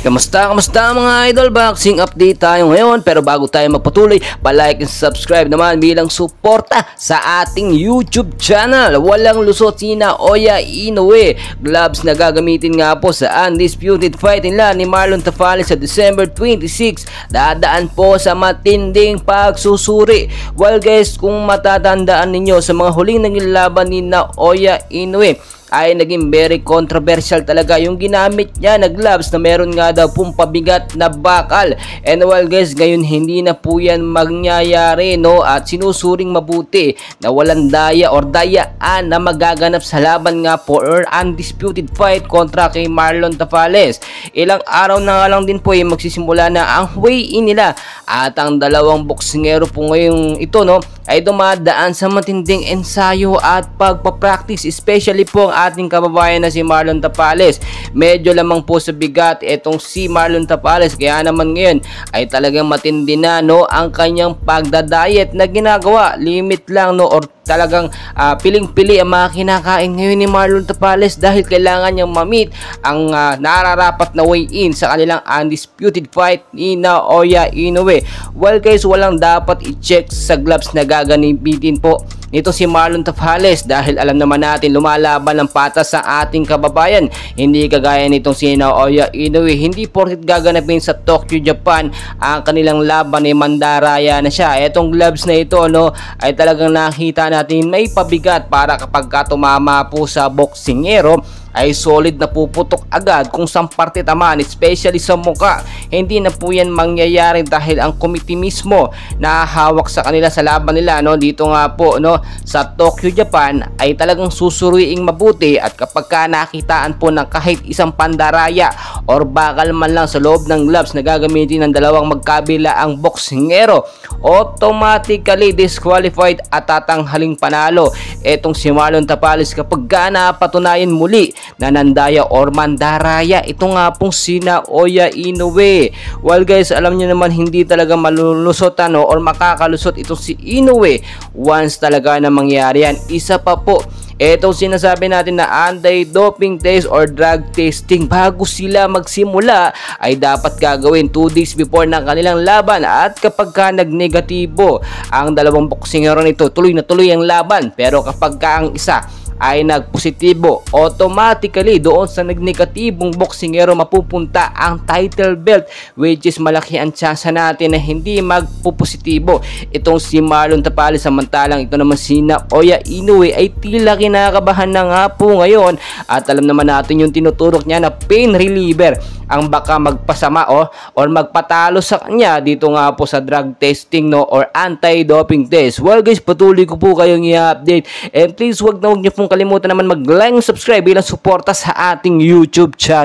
Kamusta mga idol? Boxing update tayo ngayon, pero bago tayo magpatuloy, pa-like and subscribe naman bilang suporta sa ating YouTube channel. Walang lusot si Naoya Inoue. Gloves na gagamitin nga po sa undisputed fight nila ni Marlon Tafales sa December 26. Dadaan po sa matinding pagsusuri. Well guys, kung matatandaan ninyo sa mga huling naging laban ni Naoya Inoue, ay naging very controversial talaga yung ginamit niya na gloves na meron nga daw pong pabigat na bakal. And well guys, ngayon hindi na po yan mangyayari, no? At sinusuring mabuti na walang daya or dayaan na magaganap sa laban nga po or undisputed fight kontra kay Marlon Tafales. Ilang araw na nga lang din po magsisimula na ang weigh-in nila, at ang dalawang boksingero po ngayong ito, no, ay dumadaan sa matinding ensayo at pagpapractice, especially po ang ating kababayan na si Marlon Tafales. Medyo lamang po sa bigat itong si Marlon Tafales, kaya naman ngayon ay talagang matindi na, no, ang kanyang pagdadiet na ginagawa. Limit lang, no, or talagang piling-pili ang mga kinakain ngayon ni Marlon Tafales dahil kailangan niyang ma-meet ang nararapat na weigh-in sa kanilang undisputed fight ni Naoya Inoue. Well guys, walang dapat i-check sa gloves na gagamitin po ito si Marlon Tafales dahil alam naman natin lumalaban ng patas sa ating kababayan. Hindi kagaya nitong si Naoya Inoue, hindi porket gaganapin sa Tokyo, Japan ang kanilang laban ay mandaraya na siya. Etong gloves na ito, no, ay talagang nakita natin may pabigat para kapag tumama po sa boksingero ay solid na puputok agad kung saan parte taman, especially sa muka. Hindi na po yan mangyayari dahil ang committee mismo na hawak sa kanila sa laban nila, no, dito nga po, no, sa Tokyo, Japan ay talagang susuruing mabuti, at kapag nakitaan po ng kahit isang pandaraya or bakal man lang sa loob ng gloves na gagamitin ng dalawang magkabila ang boksingero, automatically disqualified at tatanghaling panalo etong si Marlon Tafales kapag napatunayan muli na nandaya or mandaraya ito nga pong si Naoya Inoue. Well guys, alam niyo naman hindi talaga malulusot, no, or makakalusot itong si Inoue once talaga na mangyari yan. Isa pa po, etong sinasabi natin na anti-doping test or drug testing bago sila magsimula ay dapat gagawin 2 days before ng kanilang laban, at kapag nag-negatibo ang dalawang boksingero nito, tuloy na tuloy ang laban. Pero kapag ang isa ay nagpositibo, automatically doon sa nagnegatibong boksingero mapupunta ang title belt, which is malaki ang chance natin na hindi magpupositibo itong si Marlon Tafales. Samantalang ito naman si Naoya Inoue ay tila kinakabahan na nga po ngayon, at alam naman natin yung tinuturok niya na pain reliever ang baka magpasama or magpatalo sa kanya dito nga po sa drug testing, no, or anti-doping test. Well guys, patuloy ko po kayong i-update, and please wag niyo pong kalimutan naman mag-like and subscribe bilang suporta sa ating YouTube channel.